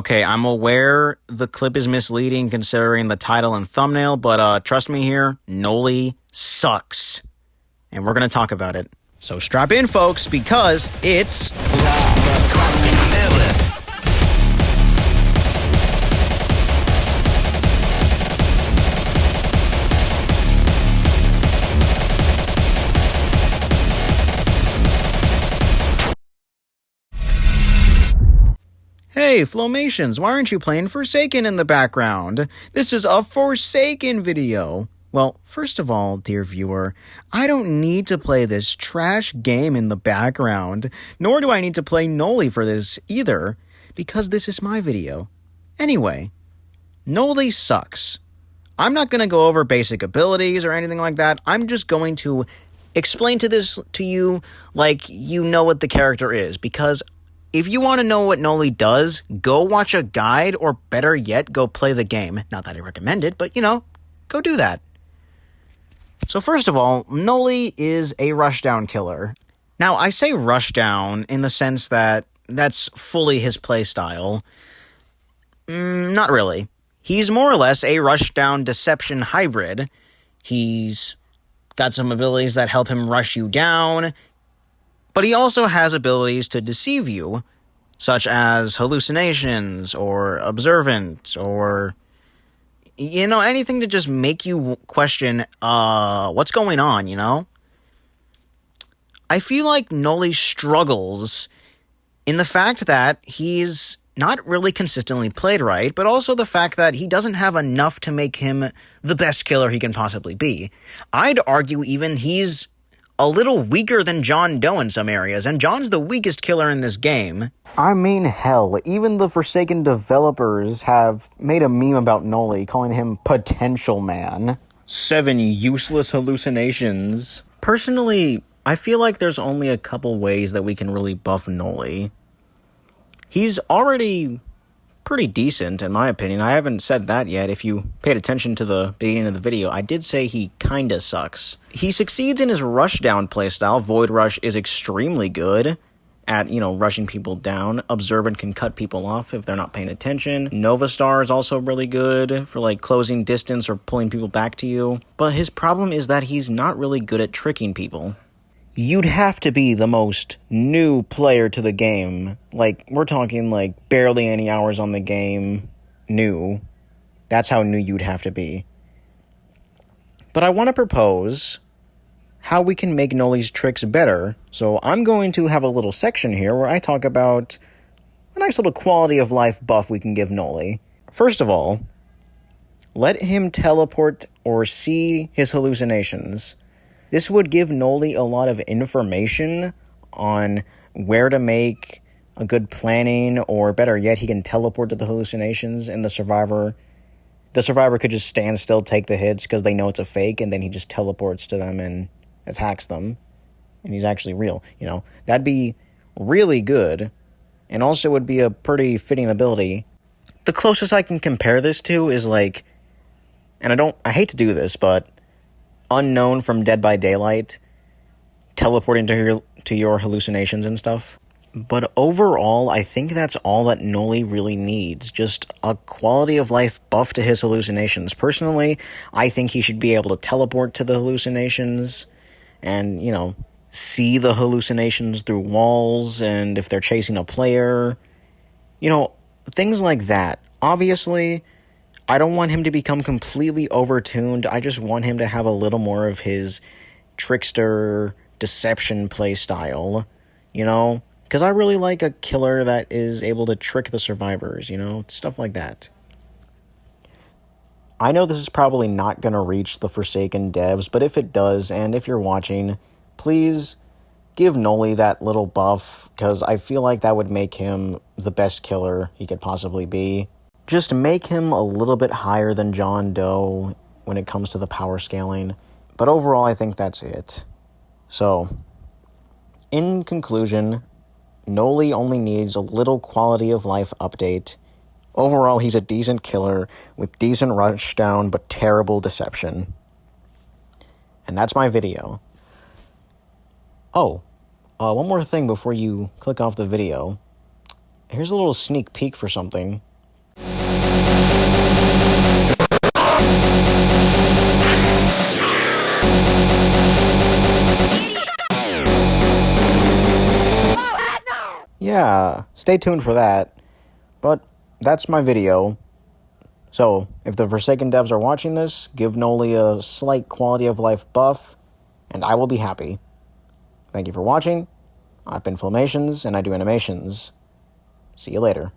Okay, I'm aware the clip is misleading considering the title and thumbnail, but trust me here, NOLI sucks. And we're going to talk about it. So strap in, folks, because it's... Hey, Flomations, why aren't you playing Forsaken in the background? This is a Forsaken video. Well, first of all, dear viewer, I don't need to play this trash game in the background, nor do I need to play NOLI for this either, because this is my video. Anyway, NOLI sucks. I'm not going to go over basic abilities or anything like that. I'm just going to explain to you like you know what the character is, because if you want to know what NOLI does, go watch a guide, or better yet, go play the game. Not that I recommend it, but, go do that. So first of all, NOLI is a rushdown killer. Now, I say rushdown in the sense that that's fully his playstyle. Not really. He's more or less a rushdown deception hybrid. He's got some abilities that help him rush you down, but he also has abilities to deceive you, such as hallucinations, or observant, or, anything to just make you question, what's going on, I feel like NOLI struggles in the fact that he's not really consistently played right, but also the fact that he doesn't have enough to make him the best killer he can possibly be. I'd argue even he's a little weaker than John Doe in some areas, and John's the weakest killer in this game. I mean, hell, even the Forsaken developers have made a meme about NOLI, calling him Potential Man. 7 useless hallucinations. Personally, I feel like there's only a couple ways that we can really buff NOLI. He's already pretty decent, in my opinion. I haven't said that yet. If you paid attention to the beginning of the video, I did say he kinda sucks. He succeeds in his rushdown playstyle. Void Rush is extremely good at, rushing people down. Observant can cut people off if they're not paying attention. Nova Star is also really good for, closing distance or pulling people back to you. But his problem is that he's not really good at tricking people. You'd have to be the most new player to the game. We're talking, barely any hours on the game. New. That's how new you'd have to be. But I want to propose how we can make NOLI's tricks better. So I'm going to have a little section here where I talk about a nice little quality of life buff we can give NOLI. First of all, let him teleport or see his hallucinations. This would give NOLI a lot of information on where to make a good planning, or better yet, he can teleport to the hallucinations, and the survivor could just stand still, take the hits, because they know it's a fake, and then he just teleports to them and attacks them, and he's actually real, That'd be really good, and also would be a pretty fitting ability. The closest I can compare this to is, and I hate to do this, but Unknown from Dead by Daylight, teleporting to your hallucinations and stuff. But overall, I think that's all that NOLI really needs. Just a quality of life buff to his hallucinations. Personally, I think he should be able to teleport to the hallucinations and, see the hallucinations through walls, and if they're chasing a player, things like that. Obviously, I don't want him to become completely overtuned. I just want him to have a little more of his trickster deception play style, Because I really like a killer that is able to trick the survivors, stuff like that. I know this is probably not going to reach the Forsaken devs, but if it does, and if you're watching, please give NOLI that little buff, because I feel like that would make him the best killer he could possibly be. Just make him a little bit higher than John Doe when it comes to the power scaling. But overall, I think that's it. So, in conclusion, NOLI only needs a little quality of life update. Overall, he's a decent killer with decent rushdown but terrible deception. And that's my video. Oh, one more thing before you click off the video. Here's a little sneak peek for something. Yeah, stay tuned for that. But that's my video. So, if the Forsaken devs are watching this, give Nlly a slight quality of life buff, and I will be happy. Thank you for watching. I've been Filmations, and I do animations. See you later.